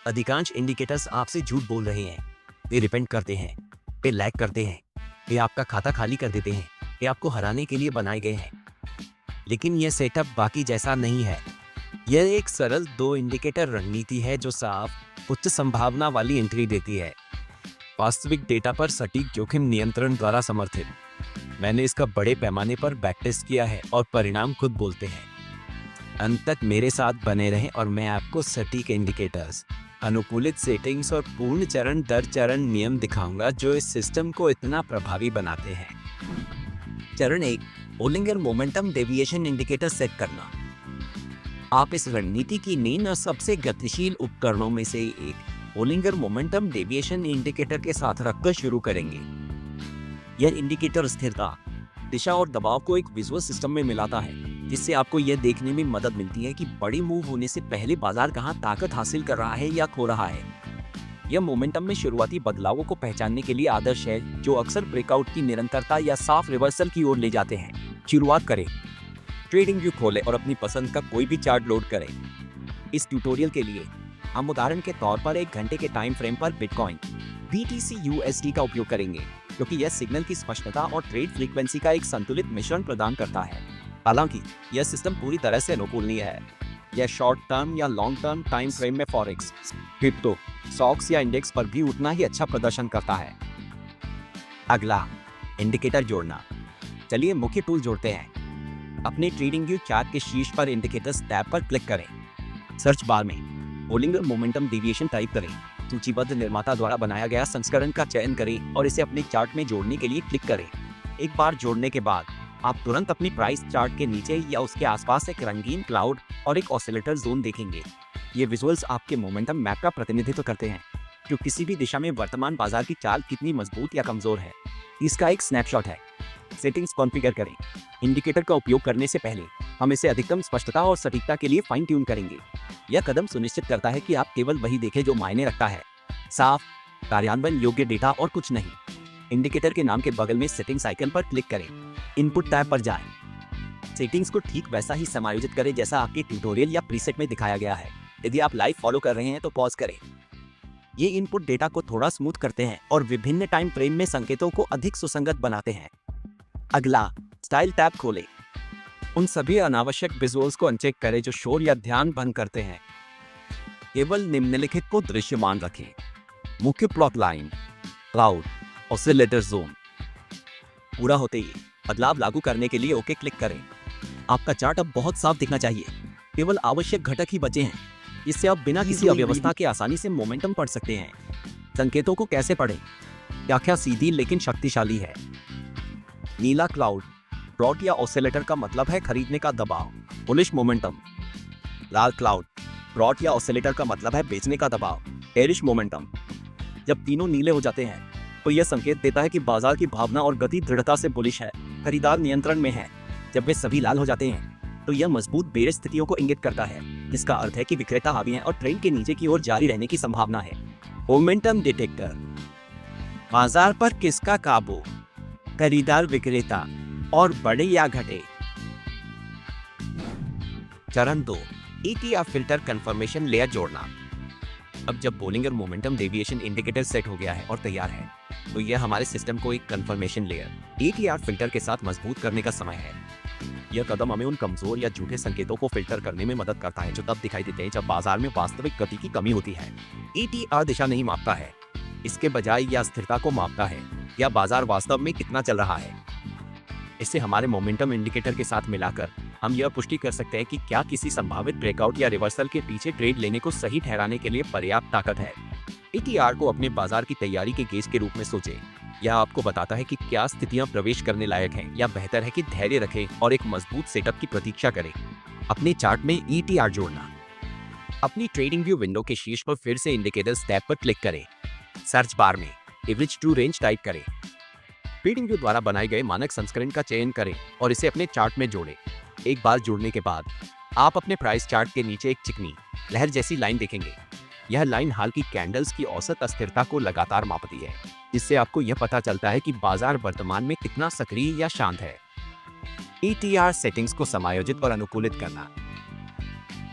अधिकांश इंडिकेटर्स आपसे झूठ बोल रहे हैं। वे रिपेंड करते हैं, वे लैग करते हैं, वे आपका खाता खाली कर देते हैं, वे आपको हराने के लिए बनाए गए हैं। लेकिन यह सेटअप बाकी जैसा नहीं है। यह एक सरल 2 इंडिकेटर रणनीति है जो साफ, उच्च संभावना वाली एंट्री देती है, वास्तविक डेटा पर सटीक जोखिम नियंत्रण द्वारा समर्थित। मैंने इसका बड़े पैमाने पर बैकटेस्ट किया है और परिणाम खुद बोलते हैं। अंत तक मेरे साथ बने रहें और मैं आपको सटीक इंडिकेटर्स, अनुकूलित सेटिंग्स और पूर्ण चरण दर चरण नियम दिखाऊंगा जो इस सिस्टम को इतना प्रभावी बनाते हैं। चरण 1, Bollinger momentum deviation indicator set करना। आप इस रणनीति की नींव और सबसे गतिशील उपकरणों में से एक बोलिंगर मोमेंटम डेविएशन इंडिकेटर के साथ रखकर शुरू करेंगे। यह इंडिकेटर स्थिरता, दिशा और दबाव को एक विजुअल सिस्टम में मिलाता है, जिससे आपको यह देखने में मदद मिलती है कि बड़ी मूव होने से पहले बाजार कहां ताकत हासिल कर रहा है या खो रहा है। यह मोमेंटम में शुरुआती बदलावों को पहचानने के लिए आदर्श है, जो अक्सर ब्रेकआउट की निरंतरता या साफ रिवर्सल की ओर ले जाते हैं। शुरुआत करें। ट्रेडिंग व्यू खोलें और अपनी पसंद का कोई भी चार्ट लोड करें। इस ट्यूटोरियल के लिए हम उदाहरण के तौर पर 1 घंटे के टाइम फ्रेम पर बिटकॉइन BTC USD का उपयोग करेंगे, क्योंकि यह सिग्नल की स्पष्टता और ट्रेड फ्रीक्वेंसी का एक संतुलित मिश्रण प्रदान करता है। हालांकि यह सिस्टम पूरी तरह से अनुकूल नहीं है। यह शॉर्ट टर्म या लॉन्ग टर्म टाइम फ्रेम में फॉरेक्स, क्रिप्टो, स्टॉक्स या इंडेक्स पर भी उतना ही अच्छा प्रदर्शन करता है। अगला, इंडिकेटर जोड़ना। चलिए मुख्य टूल जोड़ते हैं। अपने ट्रेडिंग व्यू चार्ट के शीर्ष पर इंडिकेटर्स टैब पर क्लिक करें। सर्च बार में बोलिंगर मोमेंटम डेविएशन टाइप करें। सूचीबद्ध निर्माता द्वारा बनाया गया संस्करण का चयन करें और इसे अपने चार्ट में जोड़ने के लिए क्लिक करें। एक बार जोड़ने के बाद आप तुरंत अपनी प्राइस चार्ट के नीचे या उसके आसपास एक रंगीन क्लाउड और एक ऑसिलेटर जोन देखेंगे। ये विजुअल्स आपके मोमेंटम मैप का प्रतिनिधित्व करते हैं, जो किसी भी दिशा में वर्तमान बाजार की चाल कितनी मजबूत या कमजोर है, इसका एक स्नैपशॉट है। सेटिंग्स कॉन्फ़िगर करें। इंडिकेटर का उपयोग करने से पहले हम इसे अधिकतम स्पष्टता और सटीकता के लिए फाइन ट्यून करेंगे। यह कदम सुनिश्चित करता है कि आप केवल वही देखें जो मायने रखता है, साफ, कार्यान्वयन योग्य डेटा और कुछ नहीं। इंडिकेटर के नाम के बगल में सेटिंग्स आइकन पर क्लिक करें। इनपुट टैब पर जाएं। सेटिंग्स को ठीक वैसा ही समायोजित करें जैसा आपके ट्यूटोरियल या प्रीसेट में दिखाया गया है। यदि आप लाइव फॉलो कर रहे हैं तो पॉज करें। ये इनपुट डेटा को थोड़ा स्मूथ करते हैं और विभिन्न टाइम फ्रेम में संकेतों को अधिक सुसंगत बनाते हैं। अगला, स्टाइल टैब खोलें। उन सभी अनावश्यक विजुअल्स को अनचेक करें जो शोर या ध्यान भंग करते हैं। केवल निम्नलिखित को दृश्यमान रखें। मुख्य plot line, cloud, oscillator zone. पूरा होते ही बदलाव लागू करने के लिए ओके क्लिक करें। आपका चार्ट अब बहुत साफ दिखना चाहिए। केवल आवश्यक घटक ही बचे हैं, इससे आप बिना किसी अव्यवस्था के आसानी से मोमेंटम पढ़ सकते हैं। संकेतों को कैसे पढ़ें? व्याख्या सीधी लेकिन शक्तिशाली है। नीला क्लाउड, ब्रॉड या ऑसिलेटर का मतलब है खरीदने का दबाव, बुलिश मोमेंटम। लाल क्लाउड, ब्रॉड या ऑसिलेटर का मतलब है बेचने का दबाव, बेरिश मोमेंटम। जब तीनों नीले हो जाते हैं तो यह संकेत देता है कि बाजार की भावना और गति दृढ़ता से बुलिश है, खरीदार नियंत्रण में है। जब वे सभी लाल हो जाते हैं तो यह मजबूत बेरिश स्थितियों को इंगित करता है, जिसका अर्थ है कि विक्रेता हावी हैं और ट्रेंड के नीचे की ओर जारी रहने की संभावना है। मोमेंटम डिटेक्टर, बाजार पर किसका काबू, खरीदार, विक्रेता और बढ़े या घटे। चरण 2, ETR फिल्टर कंफर्मेशन लेयर जोड़ना। अब जब Bollinger momentum deviation indicator set हो गया है और तैयार है, तो यह हमारे सिस्टम को एक कंफर्मेशन लेयर ETR फिल्टर के साथ मजबूत करने का समय है। यह कदम हमें उन कमजोर या झूठे संकेतों को फिल्टर करने में मदद करता है जो तब दिखाई देते हैं जब बाजार में वास्तविक गति की कमी होती है। ETR दिशा नहीं मापता है, इसके बजाय या स्थिरता को मापता है या बाजार वास्तव में कितना चल रहा है। इसे हमारे मोमेंटम इंडिकेटर के साथ मिलाकर हम यह पुष्टि कर सकते हैं कि क्या किसी संभावित ब्रेकआउट या रिवर्सल के पीछे ट्रेड लेने को सही ठहराने के लिए पर्याप्त ताकत है। ETR को अपने बाजार की तैयारी के गेज के रूप में सोचें। यह आपको बताता है कि क्या स्थितियां प्रवेश करने लायक हैं या बेहतर है कि धैर्य रखें और एक मजबूत सेटअप की प्रतीक्षा करें। अपने चार्ट में ETR जोड़ना। अपनी ट्रेडिंग व्यू विंडो के शीर्ष पर फिर से इंडिकेटर्स टैब पर क्लिक करें। सर्च बार में एवरेज टू रेंज टाइप करें। ट्रेडिंग व्यू द्वारा बनाए गए मानक संस्करण का चयन करें और इसे अपने चार्ट में जोड़ें। एक बार जुड़ने के बाद आप अपने प्राइस चार्ट के नीचे एक चिकनी लहर जैसी लाइन देखेंगे। यह लाइन हाल की कैंडल्स की औसत अस्थिरता को लगातार मापती है, जिससे आपको यह पता चलता है कि बाजार वर्तमान में कितना सक्रिय या शांत है। ETR सेटिंग्स को समायोजित और अनुकूलित करना।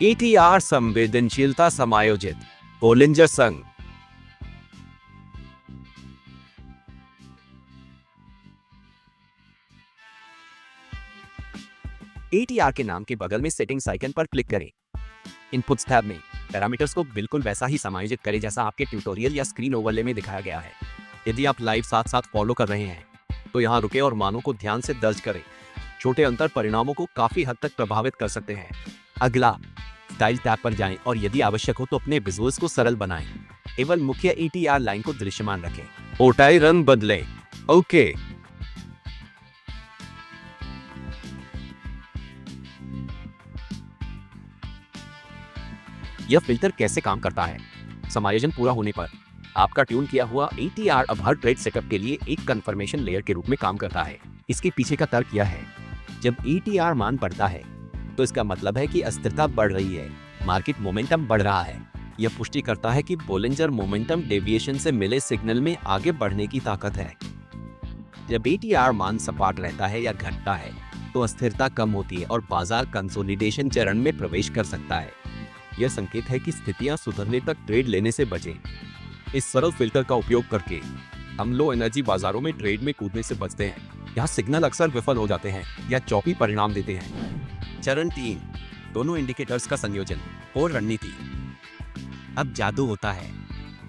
ETR संवेदनशीलता समायोजित। बोलिंजर संघ। ATR के नाम के बगल में सेटिंग्स आइकन पर क्लिक करें। इनपुट्स टैब में पैरामीटर्स को बिल्कुल वैसा ही समायोजित करें जैसा आपके ट्यूटोरियल या स्क्रीन ओवरले में दिखाया गया है। यदि आप लाइव साथ साथ फॉलो कर रहे हैं तो यहाँ रुके और मानों को ध्यान से दर्ज करें। छोटे अंतर परिणामों को काफी हद तक प्रभावित कर सकते हैं। अगला स्टाइल टैब पर जाएं और यदि आवश्यक हो तो अपने विजुअल्स को सरल बनाएं। केवल मुख्य ATR लाइन को दृश्यमान रखें। ओटाई रंग बदलें। ओके। यह फिल्टर कैसे काम करता है? समायोजन पूरा होने पर आपका ट्यून किया हुआ ATR अब हर ट्रेड सेटअप के लिए एक कंफर्मेशन लेयर के रूप में काम करता है। इसके पीछे का तर्क यह है, जब ATR मान बढ़ता है तो इसका मतलब है कि अस्थिरता बढ़ रही है, मार्केट मोमेंटम बढ़ रहा है। यह पुष्टि करता है कि बोलिंजर मोमेंटम डेविएशन से मिले सिग्नल में आगे बढ़ने की ताकत है। जब ATR मान सपाट रहता है या घटता है तो अस्थिरता कम होती है और बाजार कंसोलिडेशन चरण में प्रवेश कर सकता है। यह संकेत है कि स्थितियां सुधरने तक ट्रेड लेने से बचें। इस सरल फिल्टर का उपयोग करके हम लो एनर्जी बाजारों में ट्रेड में कूदने से बचते हैं। यहाँ सिग्नल अक्सर विफल हो जाते हैं या चौपी परिणाम देते हैं। चरण 3, दोनों इंडिकेटर्स का संयोजन और रणनीति। अब जादू होता है।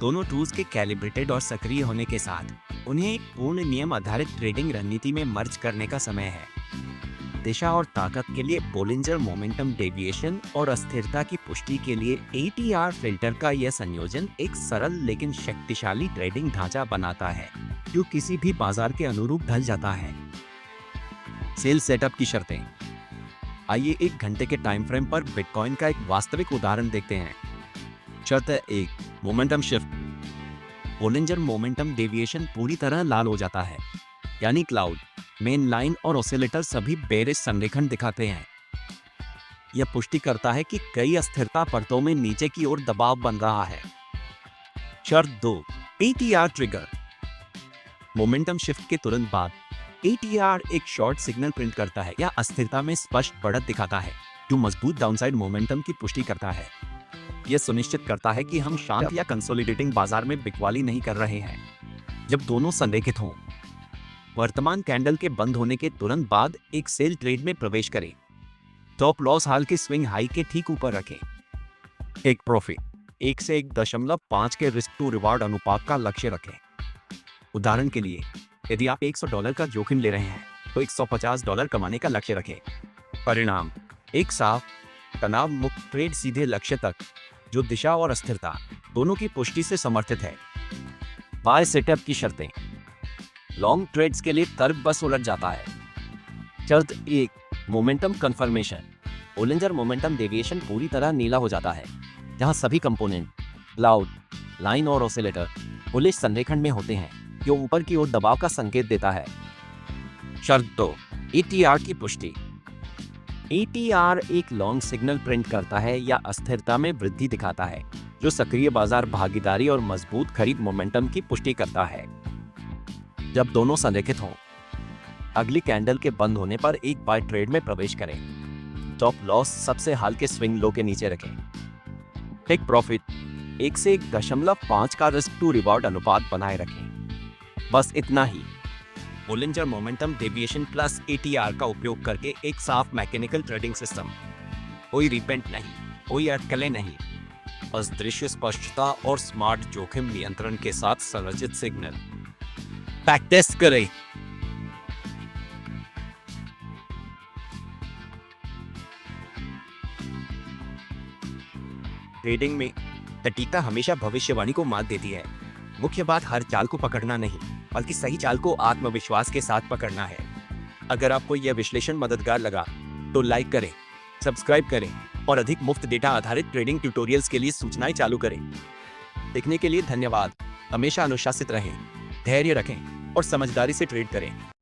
दोनों टूल्स के कैलिब्रेटेड और सक्रिय होने के साथ उन्हें एक पूर्ण नियम आधारित ट्रेडिंग रणनीति में मर्ज करने का समय है। दिशा और ताकत के लिए बोलिंजर मोमेंटम डेविएशन और अस्थिरता की पुष्टि के लिए ATR फिल्टर का यह संयोजन एक सरल लेकिन शक्तिशाली ट्रेडिंग ढांचा बनाता है जो किसी भी बाजार के अनुरूप ढल जाता है। सेल सेटअप की शर्तें। आइए एक घंटे के टाइम फ्रेम पर बिटकॉइन का एक वास्तविक उदाहरण देखते हैं। शर्त 1, momentum shift. Bollinger momentum deviation पूरी तरह लाल हो जाता है, यानी क्लाउड, मेन लाइन और ऑसिलेटर सभी बेरिश संरेखण दिखाते हैं। यह पुष्टि करता है कि कई अस्थिरता परतों में नीचे की ओर दबाव बन रहा है। शर्त 2, ATR ट्रिगर। मोमेंटम शिफ्ट के तुरंत बाद ATR एक शॉर्ट सिग्नल प्रिंट करता है या अस्थिरता में स्पष्ट बढ़त दिखाता है जो मजबूत डाउनसाइड मोमेंटम की पुष्टि करता है। यह सुनिश्चित करता है कि हम शांत या कंसोलिडेटिंग बाजार में बिकवाली नहीं कर रहे हैं। जब दोनों संरेखित हों, वर्तमान कैंडल के बंद होने के तुरंत बाद एक सेल ट्रेड में प्रवेश करें। टॉप लॉस हाल के स्विंग हाई के ठीक ऊपर रखें। एक प्रॉफिट 1 से 1.5 के रिस्क टू रिवार्ड अनुपात का लक्ष्य रखें। उदाहरण के लिए, यदि आप $100 का जोखिम ले रहे हैं तो $150 कमाने का लक्ष्य रखें। परिणाम, एक साफ, तनाव मुक्त ट्रेड सीधे लक्ष्य तक, जो दिशा और अस्थिरता दोनों की पुष्टि से समर्थित है। बाय सेटअप की शर्तें। लॉन्ग ट्रेड्स के लिए तर्क बस उलट जाता है। शर्त 1, momentum confirmation. Bollinger momentum deviation पूरी तरह नीला हो जाता है, जहां सभी कंपोनेंट, क्लाउड, लाइन और ऑसिलेटर बुलिश संरेखण में होते हैं, जो ऊपर की ओर दबाव का संकेत देता है। शर्त 2, ATR की पुष्टि। ATR एक लॉन्ग सिग्नल प्रिंट करता है या अस्थिरता में वृद्धि दिखाता है, जो सक्रिय बाजार भागीदारी और मजबूत खरीद मोमेंटम की पुष्टि करता है। जब दोनों संरेखित हों, अगली कैंडल के बंद होने पर एक बाय ट्रेड में प्रवेश करें। टॉप लॉस सबसे हाल के स्विंग लो के नीचे रखें। टेक प्रॉफिट 1 से 1.5 का रिस्क टू रिवॉर्ड अनुपात बनाए रखें। बस इतना ही। Bollinger momentum deviation plus ATR का उपयोग करके एक साफ मैकेनिकल ट्रेडिंग सिस्टम। कोई रिपेंट नहीं, कोई अटकलें नहीं, बस दृश्य स्पष्टता और स्मार्ट जोखिम नियंत्रण के साथ संरचित सिग्नल। बैक टेस्ट करें। ट्रेडिंग में सटीकता हमेशा भविष्यवाणी को मात देती है। मुख्य बात हर चाल को पकड़ना नहीं, बल्कि सही चाल को आत्मविश्वास के साथ पकड़ना है। अगर आपको यह विश्लेषण मददगार लगा तो लाइक करें, सब्सक्राइब करें और अधिक मुफ्त डेटा आधारित ट्रेडिंग ट्यूटोरियल्स के लिए सूचनाएं चालू करें। देखने के लिए धन्यवाद। हमेशा अनुशासित रहें, धैर्य रखें और समझदारी से ट्रेड करें।